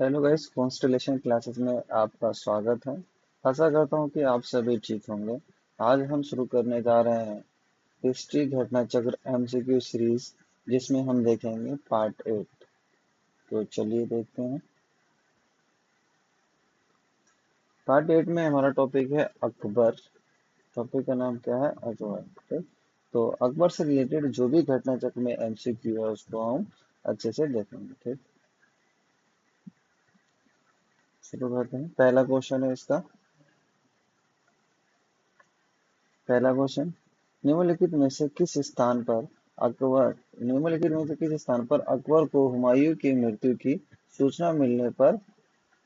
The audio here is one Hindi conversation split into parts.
हेलो गाइस, कॉन्स्टलेशन क्लासेस में आपका स्वागत है। आशा करता हूँ कि आप सभी ठीक होंगे। आज हम शुरू करने जा रहे हैं हिस्ट्री घटना चक्र एमसीक्यू सीरीज, जिसमें हम देखेंगे पार्ट 8। तो चलिए देखते हैं। पार्ट 8 में हमारा टॉपिक है अकबर। टॉपिक का नाम क्या है? अकबर। ठीक। तो अकबर से रिलेटेड जो भी घटना चक्र में एमसीक्यू है उसको हम अच्छे से देखेंगे। ठीक, शुरू करते हैं। पहला क्वेश्चन है इसका। पहला क्वेश्चन, निम्नलिखित में से किस स्थान पर अकबर निम्नलिखित में से किस स्थान पर अकबर को हुमायूं की मृत्यु की सूचना मिलने पर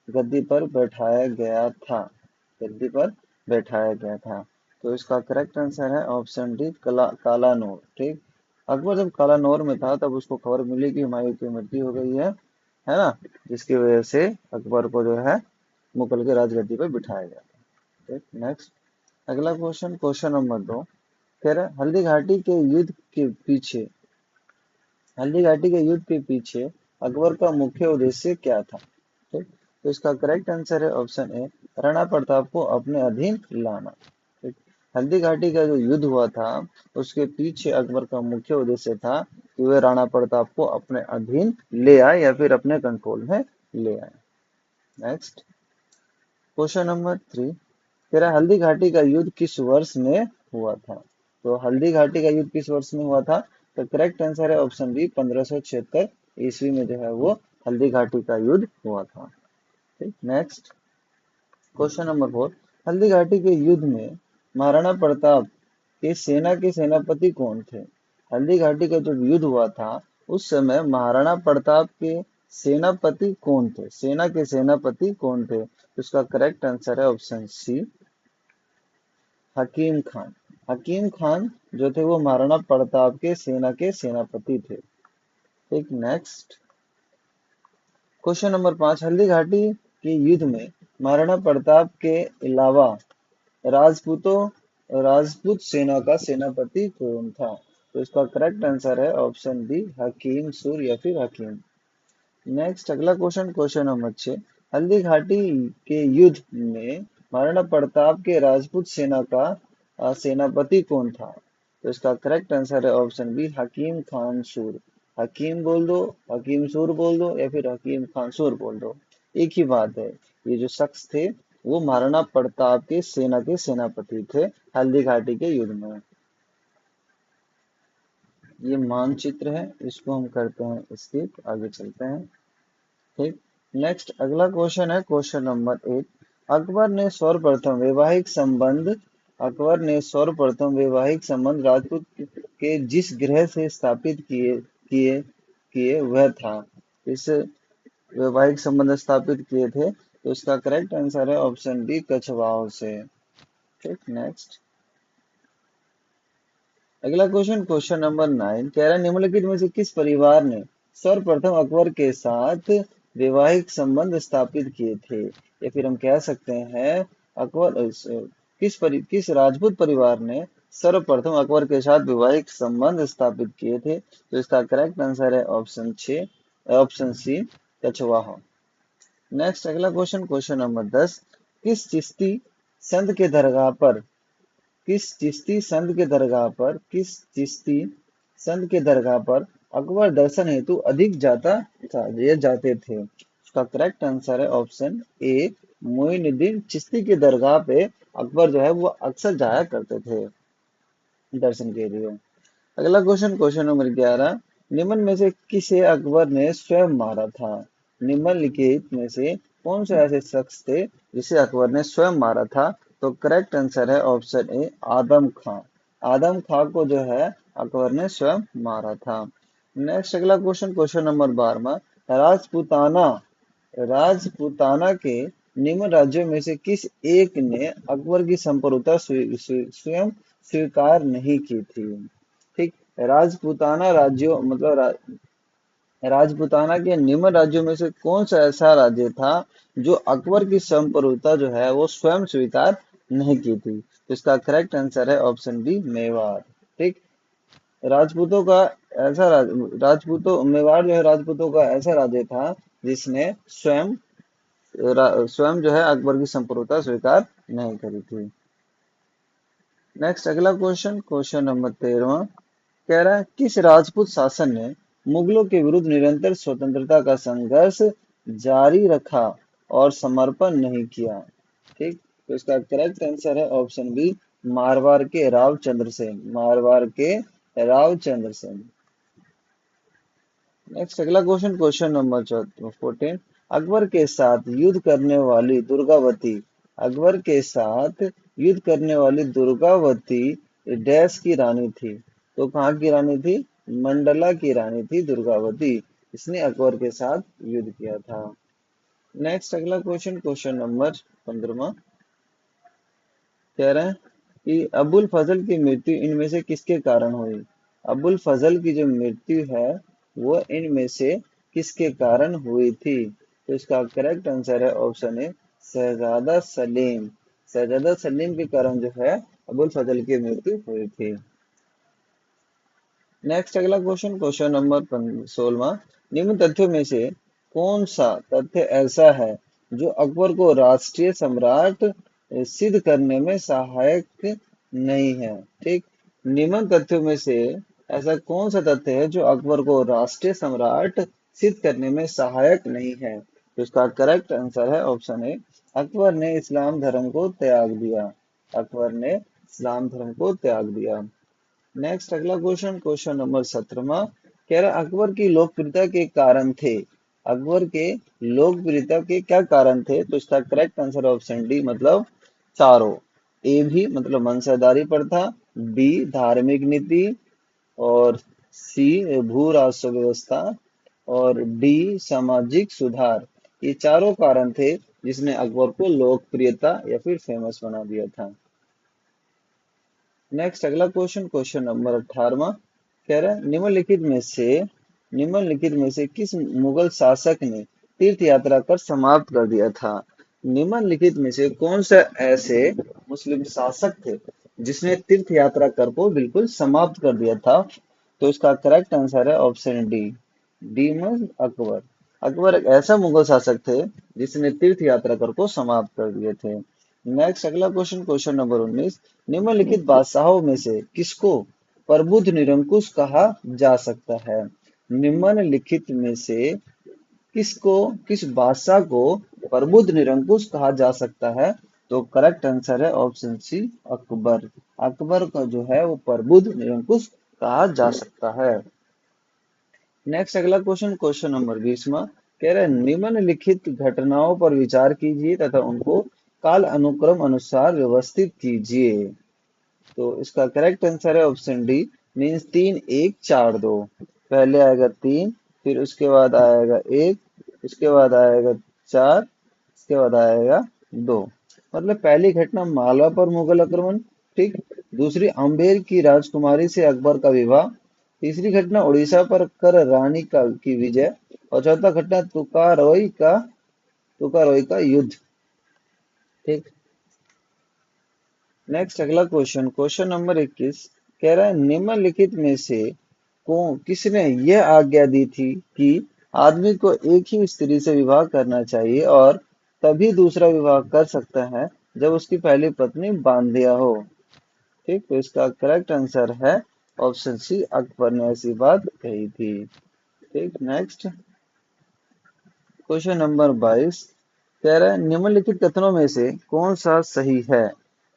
गद्दी पर बैठाया गया था? गद्दी पर बैठाया गया था। तो इसका करेक्ट आंसर है ऑप्शन डी, कालानौर। ठीक। अकबर जब कालानौर में था तब उसको खबर मिली कि हुमायूं की मृत्यु हो गई है ना, जिसकी वजह से अकबर को जो है मुगल के राजगद्दी पर बिठाया गया था। ठीक, नेक्स्ट। अगला क्वेश्चन, क्वेश्चन नंबर 2, कह रहा है हल्दी घाटी के युद्ध के पीछे अकबर का मुख्य उद्देश्य क्या था? ठीक। तो इसका करेक्ट आंसर है ऑप्शन ए, राणा प्रताप को अपने अधीन लाना। ठीक। हल्दी घाटी का जो युद्ध हुआ था उसके पीछे अकबर का मुख्य उद्देश्य था कि वह राणा प्रताप को अपने अधीन ले आए या फिर अपने कंट्रोल में ले आए। नेक्स्ट, क्वेश्चन नंबर 3, तेरा हल्दी घाटी का युद्ध किस वर्ष में हुआ था? तो हल्दी घाटी का युद्ध किस वर्ष में हुआ था? तो करेक्ट आंसर है ऑप्शन बी, 1576 ईस्वी में जो है वो हल्दी घाटी का युद्ध हुआ था। ठीक, next. Question number 4, Haldi Ghati के युद्ध में महाराणा प्रताप के सेना के सेनापति कौन थे? हल्दी घाटी का जब युद्ध हुआ था उस समय महाराणा प्रताप के सेनापति कौन थे? सेना के सेनापति कौन थे? तो इसका करेक्ट आंसर है ऑप्शन सी, हकीम खान। हकीम खान जो थे वो महाराणा प्रताप के सेना के सेनापति थे। ठीक, next. Question number 5, Haldi Ghati के युद्ध में महाराणा प्रताप के अलावा राजपूत सेना का सेनापति कौन था? तो इसका करेक्ट आंसर है ऑप्शन बी, हकीम सूर या फिर हकीम। नेक्स्ट, अगला question, question number 6, Haldi Ghati के युद्ध में महाराणा प्रताप के राजपूत सेना का सेनापति कौन था? तो इसका करेक्ट आंसर है ऑप्शन बी, हकीम खान सूर। हकीम बोल दो, हकीम सूर बोल दो या फिर हकीम खान सूर बोल दो, एक ही बात है। ये जो शख्स थे वो महाराणा प्रताप के सेना के सेनापति थे हल्दी घाटी के युद्ध में। ये मानचित्र है, इसको हम करते हैं स्किप, आगे चलते हैं। ठीक। नेक्स्ट, अगला क्वेश्चन है क्वेश्चन नंबर 8, अकबर ने सर्वप्रथम वैवाहिक संबंध अकबर ने सर्वप्रथम वैवाहिक संबंध राजपूत के जिस गृह से स्थापित किए किए किए वह था? इस वैवाहिक संबंध स्थापित किए थे, तो इसका करेक्ट आंसर है ऑप्शन डी, कछवाहों से। ठीक, नेक्स्ट। अगला क्वेश्चन, क्वेश्चन नंबर 9, कह रहा है निम्नलिखित में से किस परिवार ने सर्वप्रथम अकबर के साथ वैवाहिक संबंध स्थापित किए थे? या फिर हम कह सकते हैं अकबर किस राजपूत परिवार ने सर्वप्रथम अकबर के साथ वैवाहिक संबंध स्थापित किए थे? तो इसका करेक्ट आंसर है ऑप्शन सी, कछवाहा। नेक्स्ट, अगला क्वेश्चन, क्वेश्चन नंबर 10, किस चिश्ती संत के दरगाह पर किस चिश्ती संत के दरगाह पर अकबर दर्शन हेतु अधिक जाते थे? उसका करेक्ट आंसर है ऑप्शन ए, मोइनुद्दीन चिश्ती के दरगाह पे अकबर जो है वो अक्सर जाया करते थे दर्शन के लिए। अगला क्वेश्चन, क्वेश्चन नंबर 11, निम्न में से किसे अकबर ने स्वयं मारा था? निम्नलिखित में से कौन से ऐसे शख्स थे जिसे अकबर ने स्वयं मारा था? तो करेक्ट आंसर है ऑप्शन ए, आदम खां। आदम खां को जो है अकबर ने स्वयं मारा था। नेक्स्ट, अगला question, question number 12, Rajputana Rajputana के निम्न राज्यों में से किस एक ने अकबर की संप्रभुता स्वयं स्वीकार नहीं की थी? ठीक। राजपूताना राज्यों मतलब राजपूताना के निम्न राज्यों में से कौन सा ऐसा राज्य था जो अकबर की संप्रभुता जो है वो स्वयं स्वीकार नहीं की थी? तो इसका करेक्ट आंसर है ऑप्शन बी, मेवाड़। ठीक। राजपूतों का राजपूतों मेवाड़ जो है राजपूतों का ऐसा राज्य था जिसने स्वयं जो है अकबर की संप्रभुता स्वीकार नहीं करी थी। नेक्स्ट अगला क्वेश्चन, क्वेश्चन नंबर 13वां कह रहा है किस राजपूत शासन ने मुगलों के विरुद्ध निरंतर स्वतंत्रता का संघर्ष जारी रखा और समर्पण नहीं किया? ठीक, तो इसका करेक्ट आंसर है ऑप्शन बी, मारवाड़ के रावचंद्र सेन। मारवाड़ के रावचंद्र सेन। नेक्स्ट अगला क्वेश्चन, क्वेश्चन नंबर 14 अकबर के साथ युद्ध करने वाली दुर्गावती, अकबर के साथ युद्ध करने वाली दुर्गावती डैश की रानी थी? तो कहाँ की रानी थी? मंडला की रानी थी दुर्गावती। इसने अकबर के साथ युद्ध किया था। नेक्स्ट अगला क्वेश्चन, क्वेश्चन नंबर 15वां कह रहे हैं कि अबुल फजल की मृत्यु इनमें से किसके कारण हुई? अबुल फजल की जो मृत्यु है वो इनमें से किसके कारण हुई थी? तो इसका करेक्ट आंसर है ऑप्शन ए, शहजादा सलीम। शहजादा सलीम के कारण जो है अबुल फजल की मृत्यु हुई थी। नेक्स्ट अगला क्वेश्चन, क्वेश्चन नंबर 16वां निम्न तथ्यों में से कौन सा तथ्य ऐसा है जो अकबर को राष्ट्रीय सम्राट सिद्ध करने में सहायक नहीं है? ठीक, निम्न तथ्यों में से ऐसा कौन सा तथ्य है जो अकबर को राष्ट्रीय सम्राट सिद्ध करने में सहायक नहीं है? तो इसका करेक्ट आंसर है ऑप्शन ए, अकबर ने इस्लाम धर्म को त्याग दिया। अकबर ने इस्लाम धर्म को त्याग दिया। नेक्स्ट अगला क्वेश्चन, क्वेश्चन नंबर 17वां कह रहा है अकबर की लोकप्रियता के कारण थे। अकबर के लोकप्रियता के क्या कारण थे? तो इसका करेक्ट आंसर ऑप्शन डी, मतलब चारों। ए भी मतलब वंशधारी प्रथा, बी धार्मिक नीति, और सी भू राजस्व व्यवस्था, और डी सामाजिक सुधार। ये चारों कारण थे जिसने अकबर को लोकप्रियता या फिर फेमस बना दिया था। नेक्स्ट अगला क्वेश्चन, क्वेश्चन नंबर 18वां कह रहा है निम्नलिखित में से किस मुगल शासक ने तीर्थ यात्रा कर समाप्त कर दिया था? निम्नलिखित में से कौन सा ऐसे मुस्लिम शासक थे जिसने तीर्थ यात्रा कर को बिल्कुल समाप्त कर दिया था? तो इसका करेक्ट आंसर है ऑप्शन डी, डी में अकबर। अकबर एक ऐसा मुगल शासक थे जिसने तीर्थ यात्रा कर को समाप्त कर दिए थे। नेक्स्ट अगला क्वेश्चन, क्वेश्चन नंबर 19 निम्नलिखित बादशाहों में से किसको प्रबुद्ध निरंकुश कहा जा सकता है? निम्नलिखित में से किस बादशाह को प्रबुद्ध निरंकुश कहा जा सकता है? तो करेक्ट आंसर है ऑप्शन सी, अकबर। अकबर का जो है वो प्रबुद्ध निरंकुश कहा जा सकता है। नेक्स्ट अगला क्वेश्चन, क्वेश्चन नंबर 20वां कह रहे हैं निम्नलिखित घटनाओं पर विचार कीजिए तथा उनको काल अनुक्रम अनुसार व्यवस्थित कीजिए। तो इसका करेक्ट आंसर है ऑप्शन डी, मीन्स 3 1 4 2। पहले आएगा 3, फिर उसके बाद आएगा 1, उसके बाद आएगा 4, उसके बाद आएगा 2। मतलब पहली घटना मालवा पर मुगल आक्रमण, ठीक। दूसरी अम्बेर की राजकुमारी से अकबर का विवाह। तीसरी घटना उड़ीसा पर कर रानी की विजय। और चौथा घटना तुकारोई का युद्ध, ठीक। नेक्स्ट अगला क्वेश्चन, क्वेश्चन नंबर 21 कह रहा है निम्नलिखित में से किसने यह आज्ञा दी थी कि आदमी को एक ही स्त्री से विवाह करना चाहिए और तभी दूसरा विवाह कर सकता है जब उसकी पहली पत्नी बांधिया हो? ठीक, तो इसका करेक्ट आंसर है ऑप्शन सी, अकबर ने ऐसी बात कही थी। ठीक, नेक्स्ट क्वेश्चन नंबर 22 कह रहा है निम्नलिखित कथनों में से कौन सा सही है?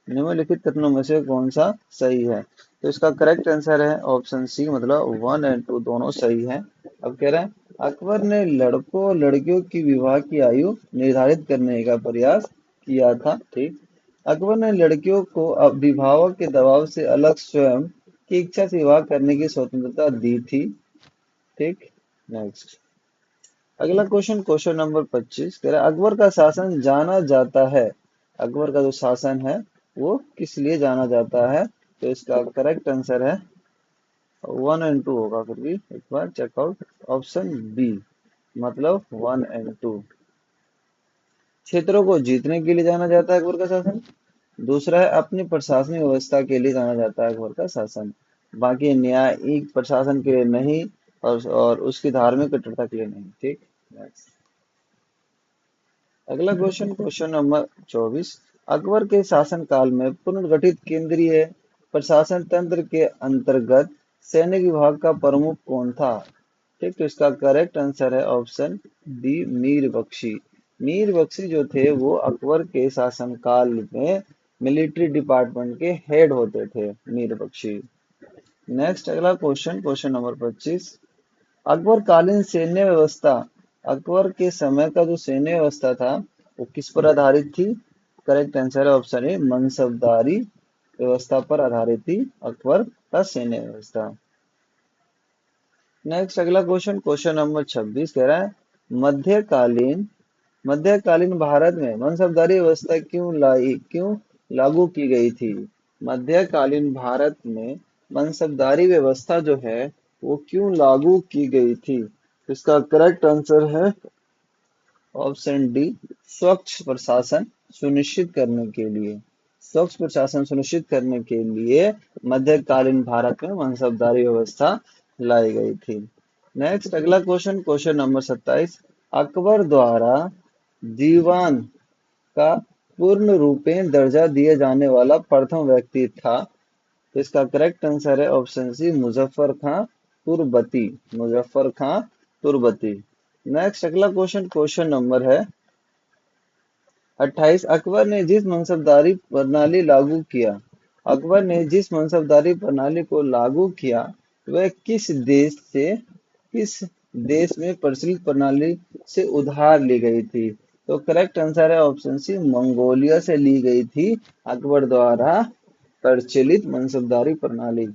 निम्नलिखित कथनों में से कौन सा सही है? तो इसका करेक्ट आंसर है ऑप्शन सी, मतलब 1 और 2 दोनों सही हैं। अब कह रहे हैं अकबर ने लड़कों और लड़कियों की विवाह की आयु निर्धारित करने का प्रयास किया था, ठीक। अकबर ने लड़कियों को अभिभावक के दबाव से अलग स्वयं की इच्छा से विवाह करने की स्वतंत्रता दी थी, ठीक। नेक्स्ट अगला क्वेश्चन, क्वेश्चन नंबर 25 कह रहा है अकबर का शासन जाना जाता है, अकबर का जो शासन है वो किस लिए जाना जाता है? तो इसका करेक्ट आंसर है 1 और 2 होगा, फिर भी एक बार चेकआउट, ऑप्शन बी, मतलब 1 और 2। क्षेत्रों को जीतने के लिए जाना जाता है अकबर का शासन। दूसरा है अपनी प्रशासनिक व्यवस्था के लिए जाना जाता है अकबर का शासन, बाकी न्यायिक प्रशासन के लिए नहीं, और उसकी धार्मिक कट्टरता के लिए नहीं, ठीक। Next. अगला क्वेश्चन, क्वेश्चन नंबर 24। अकबर के शासनकाल में पुनर्गठित केंद्रीय प्रशासन तंत्र के अंतर्गत सैनिक विभाग का प्रमुख कौन था? ठीक, तो इसका करेक्ट आंसर है ऑप्शन बी, मीर बख्शी। मीर बख्शी जो थे वो अकबर के शासनकाल में मिलिट्री डिपार्टमेंट के हेड होते थे, मीर बख्शी। नेक्स्ट अगला क्वेश्चन, क्वेश्चन नंबर 25। अकबर कालीन सैन्य व्यवस्था, अकबर के समय का जो सैन्य व्यवस्था था वो किस पर आधारित थी? करेक्ट आंसर है ऑप्शन ए, मनसबदारी व्यवस्था पर आधारित थी अकबर का सैन्य व्यवस्था। नेक्स्ट अगला क्वेश्चन, क्वेश्चन नंबर 26 कह रहा है मध्यकालीन भारत में मनसबदारी व्यवस्था क्यों लागू की गई थी? मध्यकालीन भारत में मनसबदारी व्यवस्था जो है वो क्यों लागू की गई थी? इसका करेक्ट आंसर है ऑप्शन डी, स्वच्छ प्रशासन सुनिश्चित करने के लिए। स्वच्छ प्रशासन सुनिश्चित करने के लिए मध्यकालीन भारत में मनसबदारी व्यवस्था लाई गई थी। नेक्स्ट अगला क्वेश्चन, क्वेश्चन नंबर 27। अकबर द्वारा दीवान का पूर्ण रूपेण दर्जा दिए जाने वाला प्रथम व्यक्ति था। तो इसका करेक्ट आंसर है ऑप्शन सी, मुजफ्फर खां तुर्बती। मुजफ्फर खां तुर्बती। नेक्स्ट अगला क्वेश्चन, क्वेश्चन नंबर है 28। अकबर ने जिस मनसबदारी प्रणाली को लागू किया वह किस देश में प्रचलित प्रणाली से उधार ली गई थी? तो करेक्ट आंसर है ऑप्शन सी, मंगोलिया से ली गई थी अकबर द्वारा प्रचलित मनसबदारी प्रणाली।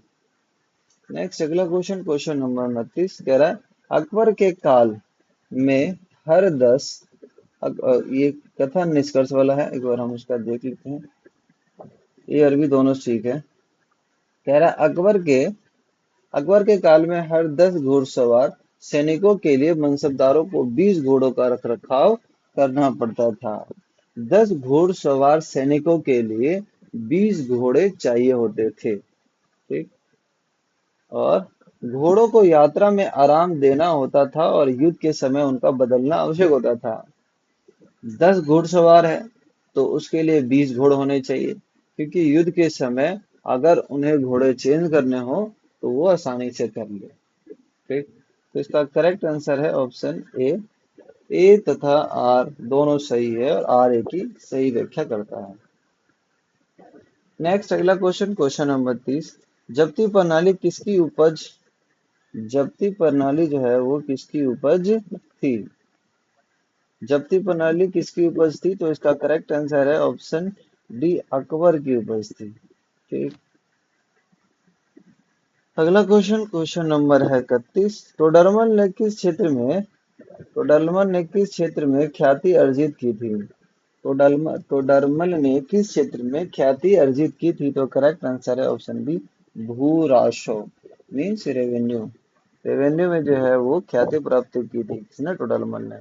नेक्स्ट अगला क्वेश्चन, क्वेश्चन नंबर 29 कह रहा है अकबर के काल में हर 10 ये कथन निष्कर्ष वाला है, एक बार हम उसका देख लेते हैं। ये अरबी दोनों ठीक है। कह रहा है अकबर के काल में हर 10 घुड़सवार सैनिकों के लिए मनसबदारों को 20 घोड़ों का रखरखाव करना पड़ता था। 10 घुड़सवार सैनिकों के लिए 20 घोड़े चाहिए होते थे। ठीक, और घोड़ों को यात्रा में आराम देना होता था और युद्ध के समय उनका बदलना आवश्यक होता था। 10 घुड़सवार है तो उसके लिए 20 घोड़े होने चाहिए, क्योंकि युद्ध के समय अगर उन्हें घोड़े चेंज करने हो तो वो आसानी से कर ले। ठीक, तो इसका करेक्ट आंसर है ऑप्शन ए तथा आर दोनों सही है और आर ए की सही व्याख्या करता है। नेक्स्ट अगला क्वेश्चन, क्वेश्चन नंबर 30। जब्ती प्रणाली किसकी उपज जब्ती प्रणाली जो है वो किसकी उपज थी? जब्ती प्रणाली किसकी उपज थी? तो इसका करेक्ट आंसर है ऑप्शन डी, अकबर की उपज थी। ठीक, अगला क्वेश्चन, क्वेश्चन नंबर है 31। टोडरमल ने किस क्षेत्र में ख्याति अर्जित की थी? टोडरमल ने किस क्षेत्र में ख्याति अर्जित की थी? तो करेक्ट आंसर है ऑप्शन बी, भू राजस्व मीन्स रेवेन्यू। रेवेन्यू में जो है वो ख्याति प्राप्त की थी किसने? टोडरमल ने।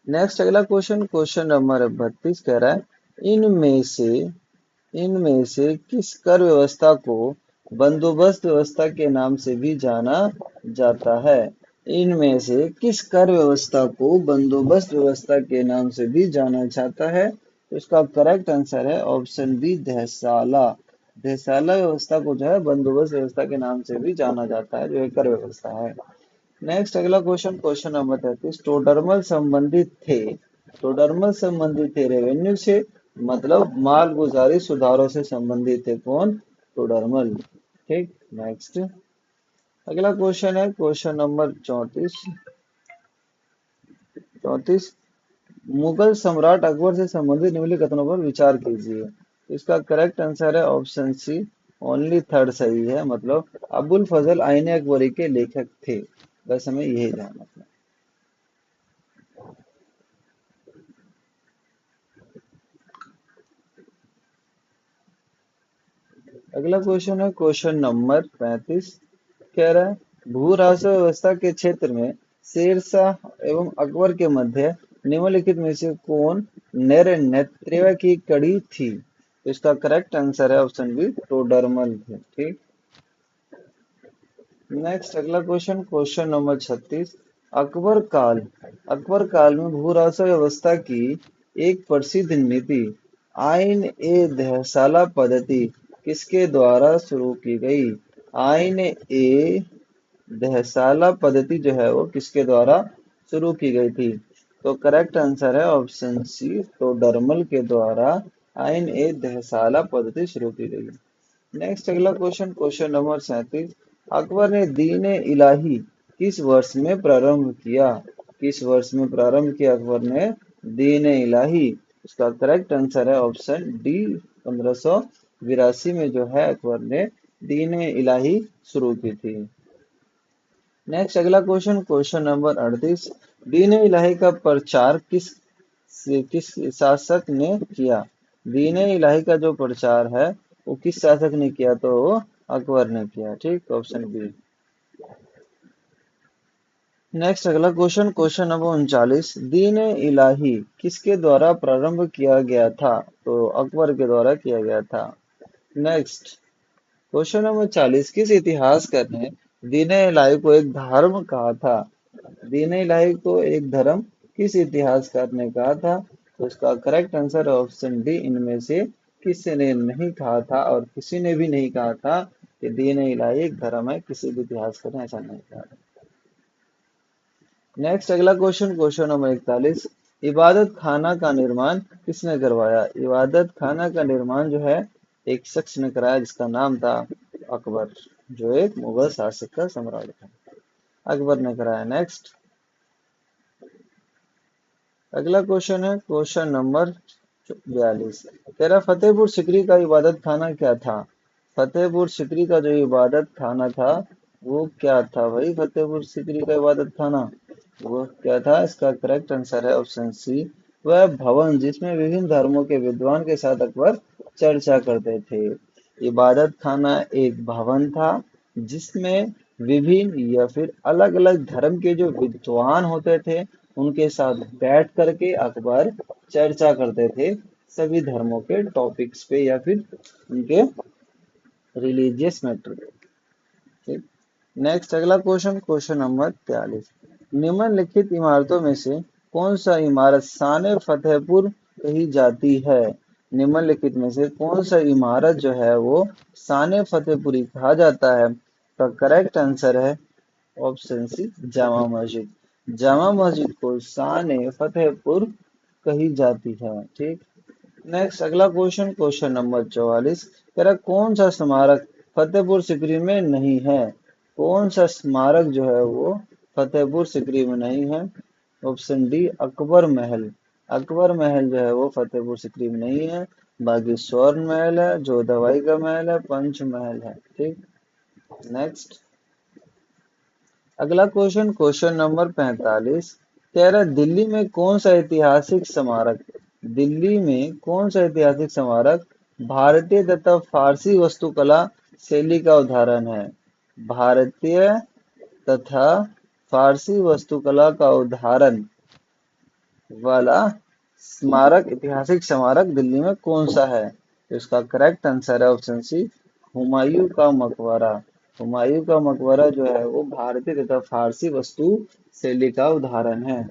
नेक्स्ट अगला क्वेश्चन, क्वेश्चन नंबर 32 कह रहा है इनमें से किस कर व्यवस्था को बंदोबस्त व्यवस्था के नाम से भी जाना जाता है? इनमें से किस कर व्यवस्था को बंदोबस्त व्यवस्था के नाम से भी जाना जाता है? तो इसका करेक्ट आंसर है ऑप्शन बी, देहसाला। देहसाला व्यवस्था को जो है बंदोबस्त व्यवस्था के नाम से भी जाना जाता है, जो एक कर व्यवस्था है। नेक्स्ट अगला क्वेश्चन, क्वेश्चन नंबर 33। टोडरमल संबंधित थे रेवेन्यू से, मतलब माल गुजारी सुधारों से संबंधित थे कौन? टोडरमल। ठीक, नेक्स्ट अगला क्वेश्चन है क्वेश्चन नंबर 34। मुगल सम्राट अकबर से संबंधित निम्नलिखित कथनों पर विचार कीजिए। इसका करेक्ट आंसर है ऑप्शन सी, ओनली थर्ड सही है, मतलब अबुल फजल आईन अकबरी के लेखक थे। बस हमें यही जानना था। अगला क्वेश्चन है क्वेश्चन नंबर 35। कह रहा है भू राजस्व व्यवस्था के क्षेत्र में शेरशाह एवं अकबर के मध्य निम्नलिखित में से कौन नेतृत्व की कड़ी थी? तो इसका करेक्ट आंसर है ऑप्शन बी, टोडरमल थे। ठीक, नेक्स्ट अगला क्वेश्चन, क्वेश्चन नंबर 36। अकबर काल अकबर काल में भूरासा व्यवस्था की एक प्रसिद्ध नीति आइन ए दहसाला पद्धति किसके द्वारा शुरू की गई? आइन ए दहसाला पद्धति जो है वो किसके द्वारा शुरू की गई थी? तो करेक्ट आंसर है ऑप्शन सी, तो डरमल के द्वारा आइन ए दहसाला पद्धति शुरू की गई। नेक्स्ट अगला क्वेश्चन, क्वेश्चन नंबर 37। अकबर ने दीन ए इलाही किस वर्ष में प्रारंभ किया? किस वर्ष में प्रारंभ किया अकबर ने दीन ए इलाही? उसका करेक्ट आंसर है ऑप्शन डी, 1582 में जो है अकबर ने दीन ए इलाही शुरू की थी। नेक्स्ट अगला क्वेश्चन, क्वेश्चन नंबर 38। दीन ए इलाही का प्रचार किस शासक ने किया? दीन ए इलाही का जो प्रचार है वो किस शासक ने किया? तो वो अकबर ने किया। ठीक, ऑप्शन बी। नेक्स्ट अगला क्वेश्चन, क्वेश्चन नंबर 39। दीन ए इलाही किसके द्वारा प्रारंभ किया गया था? तो अकबर के द्वारा किया गया था। Next question number 40। किस इतिहासकार ने दीन ए इलाही को एक धर्म कहा था? दीन ए इलाही को एक धर्म किस इतिहासकार ने कहा था? तो इसका करेक्ट आंसर ऑप्शन डी, इनमें से किसी ने नहीं कहा था, और किसी ने भी नहीं कहा था कि दीन ए इलाही एक धर्म है। किसी भी इतिहासकार ने ऐसा नहीं कहा। नेक्स्ट अगला क्वेश्चन, क्वेश्चन नंबर 41। इबादत खाना का निर्माण किसने करवाया? इबादत खाना का निर्माण जो है एक शख्स ने कराया, जिसका नाम था अकबर, जो एक मुगल शासक का सम्राट था। अकबर ने कराया। नेक्स्ट अगला क्वेश्चन है क्वेश्चन नंबर 42। तेरा फतेहपुर सिकरी का इबादत खाना क्या था? फतेहपुर सिकरी का जो इबादत खाना था वो क्या था भाई? फतेहपुर सिकरी का इबादत खाना वो क्या था? इसका करेक्ट आंसर है ऑप्शन सी, वह भवन जिसमें विभिन्न धर्मों के विद्वान के साथ अकबर चर्चा करते थे। इबादत खाना एक भवन था जिसमें विभिन्न या फिर अलग अलग धर्म के जो विद्वान होते थे उनके साथ बैठ करके अकबर चर्चा करते थे सभी धर्मों के टॉपिक्स पे या फिर उनके रिलीजियस मैटर पे। ठीक, नेक्स्ट अगला क्वेश्चन, क्वेश्चन नंबर 43। निम्नलिखित इमारतों में से कौन सा इमारत शान फतेहपुर कही जाती है? निम्नलिखित में से कौन सा इमारत जो है वो शान फतेहपुरी कहा जाता है? तो करेक्ट आंसर है ऑप्शन सी, जामा मस्जिद। जामा मस्जिद को शान फतेहपुर कही जाती है। ठीक, नेक्स्ट अगला क्वेश्चन, क्वेश्चन नंबर 44। तेरा कौन सा स्मारक फतेहपुर सिकरी में नहीं है? कौन सा स्मारक जो है वो फतेहपुर सिकरी में नहीं है? ऑप्शन डी, अकबर महल। अकबर महल जो है वो फतेहपुर सिकरी में नहीं है। बाकी स्वर्ण महल है, जो दवाई का महल है, पंच महल है। ठीक, नेक्स्ट अगला क्वेश्चन, क्वेश्चन नंबर 45। कह रहा है दिल्ली में कौन सा ऐतिहासिक स्मारक दिल्ली में कौन सा ऐतिहासिक स्मारक भारतीय तथा फारसी वास्तुकला शैली का उदाहरण है? भारतीय तथा फारसी वास्तुकला का उदाहरण वाला स्मारक, ऐतिहासिक स्मारक दिल्ली में कौन सा है? तो इसका करेक्ट आंसर है ऑप्शन सी, हुमायूं का मकबरा। हुमायूं का मकबरा जो है वो भारतीय तथा फारसी वास्तु शैली का उदाहरण है।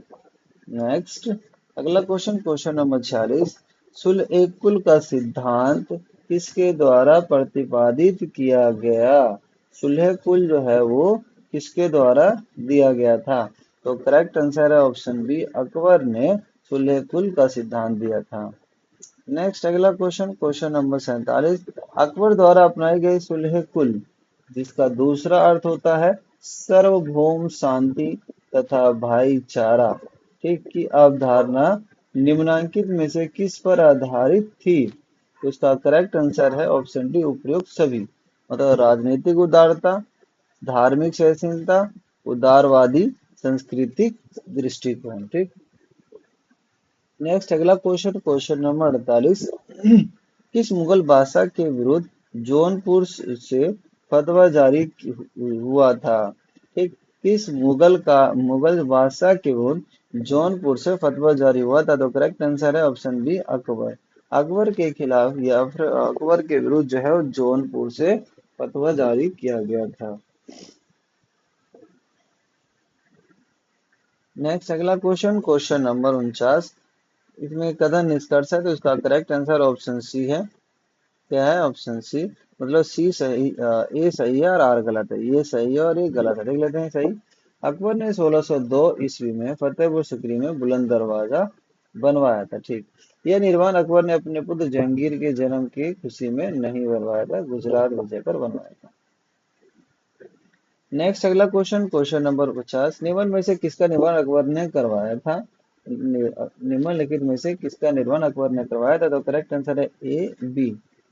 नेक्स्ट अगला क्वेश्चन, क्वेश्चन नंबर 46। सुलह ए कुल का सिद्धांत किसके द्वारा प्रतिपादित किया गया? सुलह कुल जो है वो किसके द्वारा दिया गया था? तो करेक्ट आंसर है ऑप्शन बी, अकबर ने सुलह कुल का सिद्धांत दिया था। नेक्स्ट अगला क्वेश्चन, क्वेश्चन नंबर 47। अकबर द्वारा अपनाई गई सुलह कुल जिसका दूसरा अर्थ होता है सार्वभौम शांति तथा भाईचारा, ठीक, की अवधारणा निम्नांकित में से किस पर आधारित थी? तो इसका करेक्ट आंसर है ऑप्शन डी, उपयुक्त सभी। मतलब राजनीतिक उदारता, धार्मिक सहिष्णुता, उदारवादी सांस्कृतिक दृष्टिकोण। ठीक, नेक्स्ट अगला क्वेश्चन, क्वेश्चन नंबर 48। किस मुगल बादशाह के विरुद्ध जौनपुर से फतवा जारी हुआ था? ठीक, किस मुगल बादशाह के विरुद्ध जौनपुर से फतवा जारी हुआ था? तो करेक्ट आंसर है ऑप्शन बी, अकबर। अकबर के खिलाफ या फिर अकबर के विरुद्ध जो है वो जौनपुर से फतवा जारी किया गया था। नेक्स्ट अगला क्वेश्चन, क्वेश्चन नंबर 49। इसमें कथन निष्कर्ष है तो इसका करेक्ट आंसर ऑप्शन सी है। क्या है? Option C. मतलब सी सही, ए सही है और आर गलत है। ये सही है और ये गलत है। देख लेते हैं सही। अकबर ने 1602 ईस्वी में फतेहपुर सीकरी में बुलंद दरवाजा बनवाया था। ठीक। यह निर्माण अकबर ने अपने पुत्र जहांगीर के जन्म की खुशी में नहीं बनवाया था, गुजरात विजय पर बनवाया था। नेक्स्ट अगला क्वेश्चन, क्वेश्चन नंबर 50। निम्न में से किसका निर्माण अकबर ने करवाया था? निम्नलिखित में से किसका निर्माण अकबर ने करवाया था? तो करेक्ट आंसर है ए बी।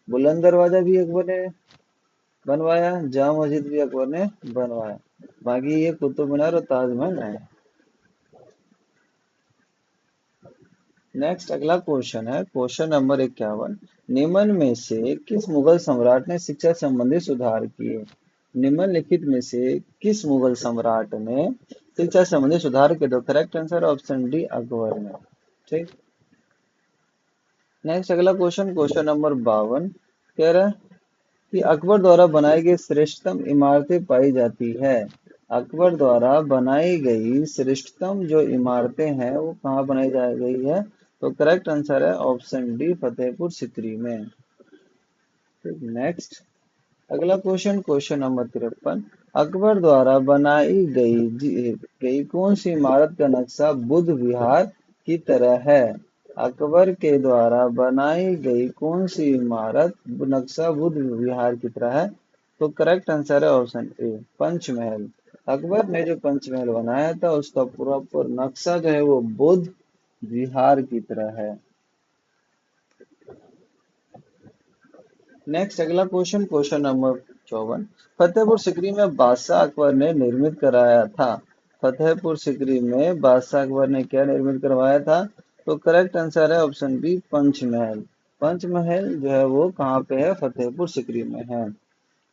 बुलंद दरवाजा भी अकबर ने बनवाया, जामा मस्जिद भी अकबर ने बनवाया। बाकी ये कुतुब मीनार और ताजमहल है। नेक्स्ट अगला क्वेश्चन है क्वेश्चन नंबर 51। निम्न में से किस मुगल सम्राट ने शिक्षा संबंधी सुधार किए? निम्नलिखित में से किस मुगल सम्राट ने शिक्षा संबंधी सुधार किए? तो correct answer option D, Akbar ने। ठीक। नेक्स्ट अगला क्वेश्चन, क्वेश्चन नंबर 52। कह रहा है कि अकबर द्वारा बनाई गई श्रेष्ठतम इमारतें पाई जाती है। अकबर द्वारा बनाई गई श्रेष्ठतम जो इमारतें हैं वो कहाँ बनाई जा गई है? तो करेक्ट आंसर है ऑप्शन डी, फतेहपुर सीकरी में। नेक्स्ट अगला क्वेश्चन, क्वेश्चन नंबर 53। अकबर द्वारा बनाई गई कौन सी इमारत का नक्शा बुद्ध विहार की तरह है? अकबर के द्वारा बनाई गई कौन सी इमारत नक्शा बुद्ध विहार की तरह है? तो करेक्ट आंसर है ऑप्शन ए, पंचमहल। अकबर ने जो पंचमहल बनाया था उसका पूरा पूरा नक्शा जो है वो बुद्ध विहार की तरह है। नेक्स्ट अगला question, question number 54। Fatehpur Sikri में बादशाह अकबर ने निर्मित कराया था। फतेहपुर सीकरी में बादशाह अकबर ने क्या निर्मित करवाया था? तो करेक्ट आंसर है ऑप्शन बी, पंचमहल। पंचमहल जो है वो कहाँ पे है? फतेहपुर सीकरी में है।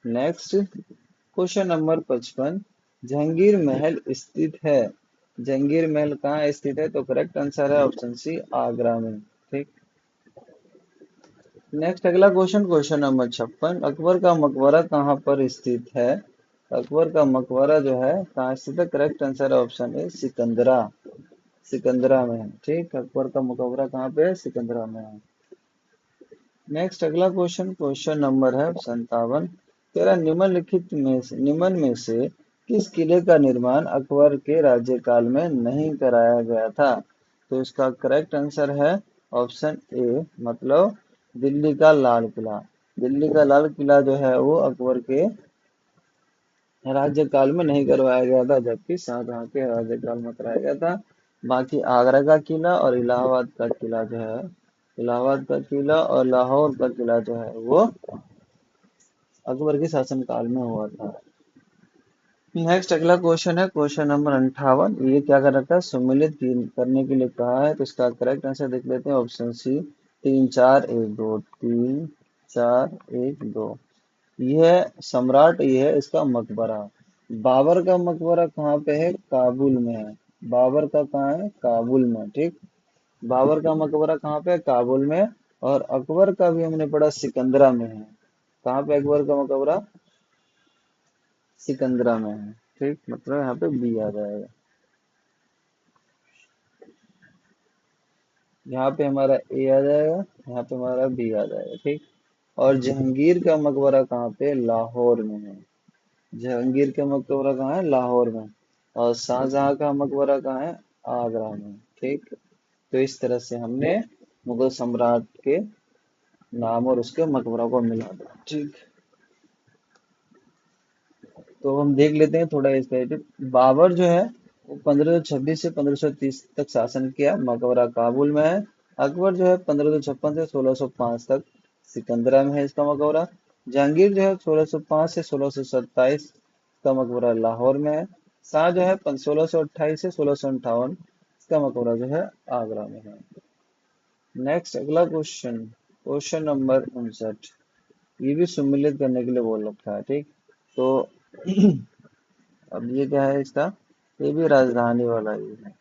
Next question number 55। जहांगीर महल स्थित है। जहांगीर महल कहाँ स्थित है? तो करेक्ट आंसर है ऑप्शन सी, आगरा में। ठीक। नेक्स्ट अगला क्वेश्चन, क्वेश्चन नंबर 56। अकबर का मकबरा कहाँ पर स्थित है? अकबर का मकबरा जो है कहाँ स्थित है? करेक्ट आंसर है ऑप्शन ए, सिकंदरा। सिकंदरा में है। ठीक। अकबर का मकबरा कहाँ पे है? सिकंदरा में है। नेक्स्ट अगला क्वेश्चन, क्वेश्चन नंबर है 57। तेरा निम्न में से किस किले का निर्माण अकबर के राज्यकाल में नहीं कराया गया था? तो इसका करेक्ट आंसर है ऑप्शन ए, मतलब दिल्ली का लाल किला। दिल्ली का लाल किला जो है वो अकबर के राज्यकाल में नहीं करवाया गया था, जबकि शाहजहां के राज्यकाल में कराया गया था। बाकी आगरा का किला और इलाहाबाद का किला जो है, इलाहाबाद का किला और लाहौर का किला जो है वो अकबर के शासनकाल में हुआ था। नेक्स्ट अगला क्वेश्चन है क्वेश्चन नंबर 58। ये क्या कर रखा है? करने के लिए कहा है, तो इसका करेक्ट आंसर देख लेते हैं ऑप्शन सी, 3 4 1 2। 3 4 1 2। यह सम्राट, ये है इसका मकबरा। बाबर का मकबरा कहाँ पे है? काबुल में है। बाबर का कहाँ है? काबुल में। ठीक। बाबर का मकबरा कहाँ पे है? काबुल में। और अकबर का भी हमने पढ़ा सिकंदरा में है। कहाँ पे अकबर का मकबरा? सिकंदरा में है। ठीक। मतलब यहाँ पे बी आ जाएगा। यहाँ पे हमारा ए आ जाएगा, यहाँ पे हमारा बी आ जाएगा। ठीक। और जहांगीर का मकबरा कहाँ पे? लाहौर में है। जहांगीर का मकबरा कहाँ है? लाहौर में। और शाहजहां का मकबरा कहाँ है? आगरा में। ठीक। तो इस तरह से हमने मुगल सम्राट के नाम और उसके मकबरों को मिला दिया। ठीक। तो हम देख लेते हैं थोड़ा इसका। बाबर जो है वो 1526 से 1530 तक शासन किया, मकबरा काबुल में है। अकबर जो है 1556 से 1605 तक सिकंदरा में है इसका मकबरा। जहांगीर जो है 1605 से 1627 का मकबरा लाहौर में है। शाह जो है 1628 से 1658 इसका मकबरा जो है आगरा में है। नेक्स्ट अगला क्वेश्चन, क्वेश्चन नंबर 59। ये भी सम्मिलित करने के लिए बोल रखा है। ठीक। तो अब ये क्या है इसका? ये भी राजधानी वाला ही है।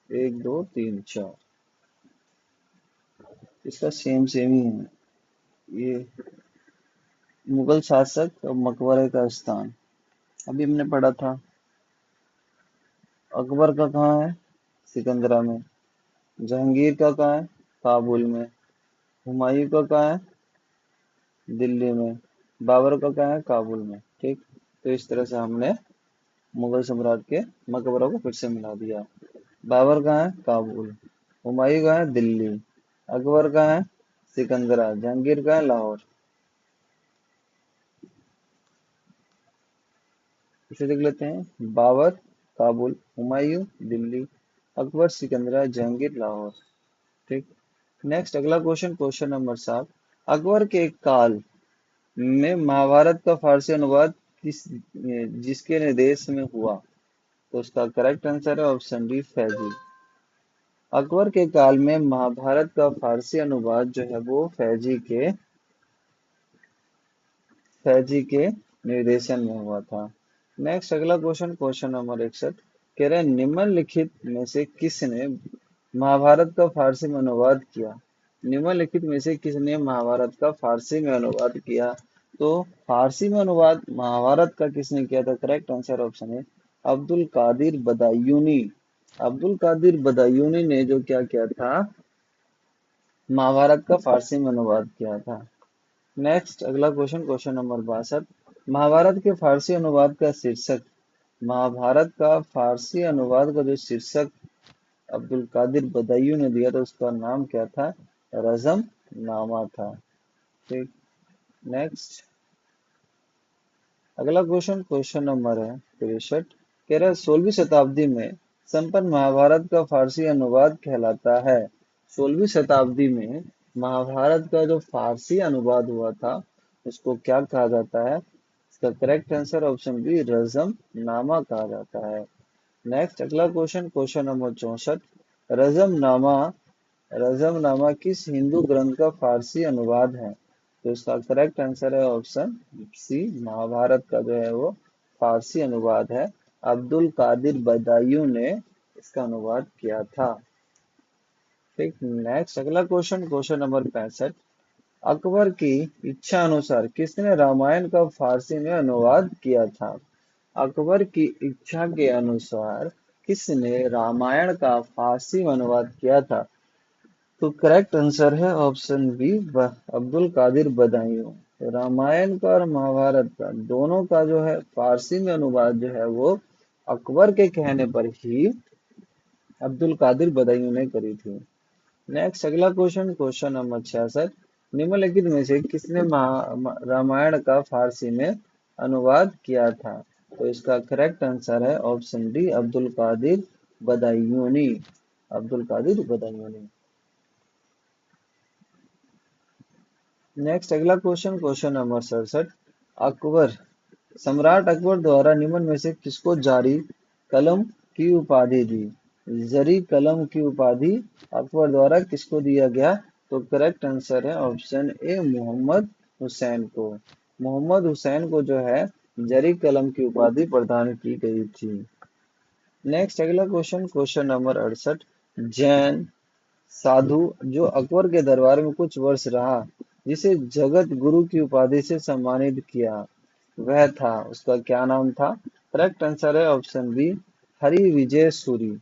1 2 3 4। इसका सेम सेम ही है। ये मुगल शासक और मकबरे का स्थान अभी हमने पढ़ा था। अकबर का कहाँ है? सिकंदरा में। जहांगीर का कहाँ है? काबुल में। हुमायूं का कहाँ है? दिल्ली में। बाबर का कहाँ है? काबुल में। ठीक। तो इस तरह से हमने मुगल सम्राट के मकबरों को फिर से मिला दिया। बाबर कहाँ है? काबुल। हुमायूं कहाँ है? दिल्ली। अकबर कहाँ है? सिकंदरा। जहांगीर कहाँ है? लाहौर। इसे देख लेते हैं। बाबर काबुल, हुमायूं दिल्ली, अकबर सिकंदरा, जहांगीर लाहौर। ठीक। नेक्स्ट अगला क्वेश्चन, क्वेश्चन नंबर 7। अकबर के काल में महाभारत का फारसी अनुवाद किस जिसके निर्देश में हुआ? तो उसका करेक्ट आंसर है ऑप्शन डी, फैजी। अकबर के काल में महाभारत का फारसी अनुवाद जो है वो फैजी के निर्देशन में हुआ था। नेक्स्ट अगला क्वेश्चन, क्वेश्चन नंबर 61। कह रहे हैं निम्नलिखित में से किसने महाभारत का फारसी में अनुवाद किया? निम्नलिखित में से किसने महाभारत का फारसी में अनुवाद किया? तो फारसी में अनुवाद महाभारत का किसने किया था? करेक्ट आंसर ऑप्शन है अब्दुल कादिर बदायूनी। अब्दुल कादिर बदायूनी ने जो क्या किया था, महाभारत का फारसी में अनुवाद किया था। नेक्स्ट अगला क्वेश्चन, क्वेश्चन नंबर 62। महाभारत के फारसी अनुवाद का शीर्षक, महाभारत का फारसी अनुवाद का जो शीर्षक अब्दुल कादिर बदायूं ने दिया था उसका नाम क्या था? रजम नामा था। ठीक। नेक्स्ट अगला क्वेश्चन, क्वेश्चन नंबर है 63। कह रहा है 16वीं शताब्दी में संपन्न महाभारत का फारसी अनुवाद कहलाता है। 16वीं शताब्दी में महाभारत का जो फारसी अनुवाद हुआ था उसको क्या कहा जाता है? इसका करेक्ट आंसर ऑप्शन बी, रजम नामा कहा जाता है। नेक्स्ट अगला क्वेश्चन, क्वेश्चन नंबर 64। रजम नामा रजम नामा किस हिंदू ग्रंथ का फारसी अनुवाद है? तो इसका करेक्ट आंसर है ऑप्शन सी, महाभारत का जो है वो फारसी अनुवाद है। अब्दुल कादिर बदायूं ने इसका अनुवाद किया था। ठीक। नेक्स्ट अगला क्वेश्चन, क्वेश्चन नंबर 65। अकबर की इच्छा अनुसार किसने रामायण का फारसी में अनुवाद किया था? अकबर की इच्छा के अनुसार किसने रामायण का फारसी में अनुवाद किया था? तो करेक्ट आंसर है ऑप्शन बी, अब्दुल कादिर बदायूं। तो रामायण का और महाभारत का दोनों का जो है फारसी में अनुवाद जो है वो अकबर के कहने पर ही अब्दुल कादिर बदायूं ने करी थी। नेक्स्ट अगला क्वेश्चन, क्वेश्चन नंबर 66। निम्नलिखित में से किसने रामायण का फारसी में अनुवाद किया था? तो इसका करेक्ट आंसर है option D, Abdul Qadir Badayuni. Abdul Qadir Badayuni. Next अगला क्वेश्चन, क्वेश्चन नंबर 67। अकबर सम्राट अकबर द्वारा निम्न में से किसको जारी कलम की उपाधि दी? जरी कलम की उपाधि अकबर द्वारा किसको दिया गया? तो करेक्ट आंसर है ऑप्शन ए, मोहम्मद हुसैन को। मोहम्मद हुसैन को जो है जरी कलम की उपाधि प्रदान की गई थी। नेक्स्ट अगला क्वेश्चन, क्वेश्चन नंबर 68। जैन साधु जो अकबर के दरबार में कुछ वर्ष रहा, जिसे जगत गुरु की उपाधि से सम्मानित किया, वह था, उसका क्या नाम था? करेक्ट आंसर है ऑप्शन बी, हरि विजय सूरी।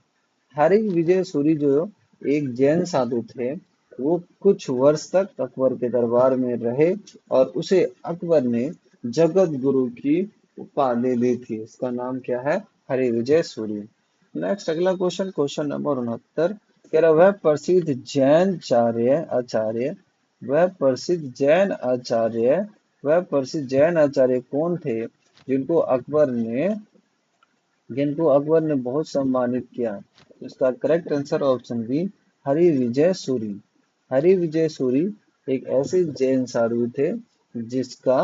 हरि विजय सूरी जो एक जैन साधु थे, वो कुछ वर्ष तक अकबर के दरबार में रहे और उसे अकबर ने जगत गुरु की उपाधि दी थी। उसका नाम क्या है? हरि विजय सूरी। नेक्स्ट अगला क्वेश्चन, क्वेश्चन नंबर 69। कह रहा वह प्रसिद्ध जैन आचार्य वह प्रसिद्ध जैन आचार्य वह प्रसिद्ध जैन आचार्य कौन थे जिनको अकबर ने बहुत सम्मानित किया? इसका correct answer option B, Hari Vijay Suri. Hari Vijay Suri एक ऐसे जैन साधु थे जिसका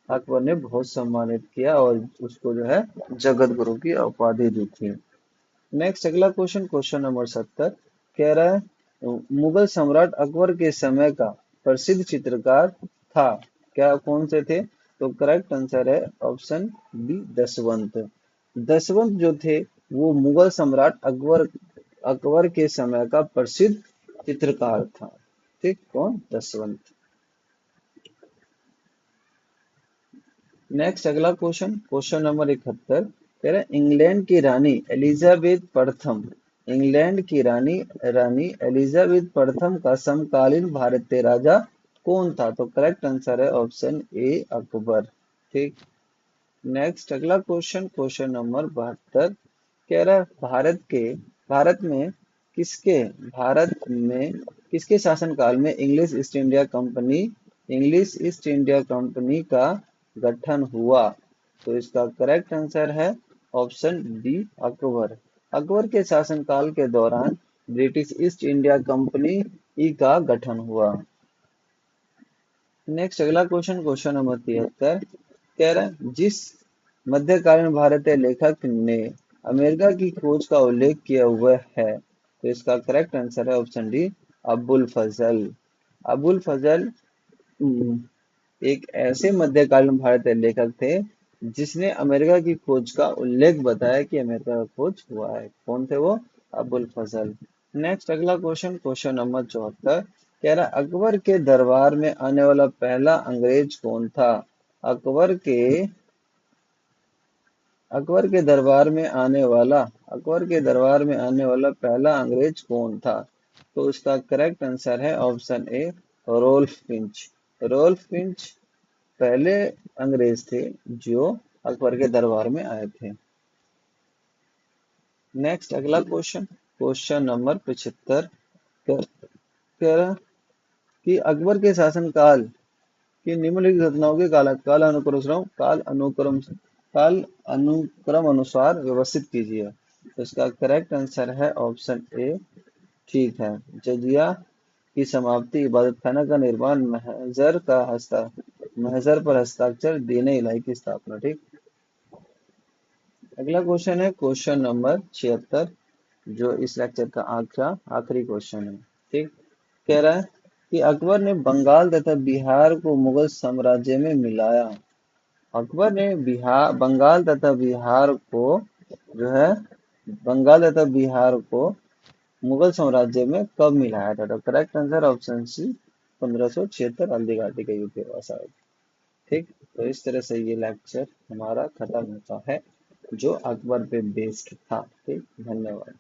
अकबर ने बहुत सम्मानित किया और उसको जो है जगत गुरु की उपाधि दी थी। नेक्स्ट अगला क्वेश्चन, क्वेश्चन नंबर 70। कह रहा है मुगल सम्राट अकबर के समय का प्रसिद्ध चित्रकार था, क्या कौन से थे? तो करेक्ट आंसर है ऑप्शन बी, दसवंत। दसवंत जो थे वो मुगल सम्राट अकबर अकबर के समय का प्रसिद्ध चित्रकार था। ठीक, कौन? जसवंत। नेक्स्ट अगला क्वेश्चन, क्वेश्चन नंबर 71, कह रहा है इंग्लैंड की रानी एलिजाबेथ प्रथम, इंग्लैंड की रानी रानी एलिजाबेथ प्रथम का समकालीन भारतीय राजा कौन था? तो करेक्ट आंसर है ऑप्शन ए, अकबर। ठीक। नेक्स्ट अगला क्वेश्चन, क्वेश्चन नंबर 72, कह रहा है भारत में किसके शासनकाल में इंग्लिश ईस्ट इंडिया कंपनी का गठन हुआ? तो इसका करेक्ट आंसर है ऑप्शन डी, अकबर। अकबर के शासनकाल के दौरान ब्रिटिश ईस्ट इंडिया कंपनी ई का गठन हुआ। नेक्स्ट अगला क्वेश्चन, क्वेश्चन नंबर 73, कह रहा है जिस मध्यकालीन भारतीय लेखक ने अमेरिका की खोज का उल्लेख किया हुआ है, तो इसका करेक्ट आंसर है ऑप्शन डी, अबुल फजल। अबुल फजल एक ऐसे मध्यकालीन भारतीय लेखक थे जिसने अमेरिका की खोज का उल्लेख बताया कि अमेरिका का खोज हुआ है। कौन थे वो? अबुल फजल। नेक्स्ट अगला क्वेश्चन, क्वेश्चन नंबर 74, कह रहा अकबर के दरबार में आने वाला पहला अंग्रेज कौन था? अकबर के अकबर के दरबार में आने वाला पहला अंग्रेज कौन था? तो इसका करेक्ट आंसर है option A, Ralph Fitch. Ralph Fitch पहले अंग्रेज थे जो अकबर के दरबार में आए थे। नेक्स्ट अगला क्वेश्चन, क्वेश्चन नंबर 75, कह कह रहा कि अकबर के शासनकाल की निम्नलिखित घटनाओं के काल अनुक्रम अनुसार व्यवस्थित कीजिए। तो इसका करेक्ट आंसर है ऑप्शन ए, ठीक है, जजिया की समाप्ति, इबादत खाना का निर्माण, महजर पर हस्ताक्षर, दीन इलाही की स्थापना। ठीक। अगला क्वेश्चन है क्वेश्चन नंबर 76, जो इस लेक्चर का आखिरी क्वेश्चन है। ठीक। कह रहा है कि अकबर ने बंगाल तथा बिहार को मुगल साम्राज्य में मिलाया। अकबर ने जो है बंगाल तथा बिहार को मुगल साम्राज्य में कब मिलाया था? तो correct answer option C, 1576 Haldi Ghati के युद्ध के बाद। ठीक। तो इस तरह से ये लेक्चर हमारा खत्म होता है जो अकबर पे बेस्ड था। ठीक, धन्यवाद।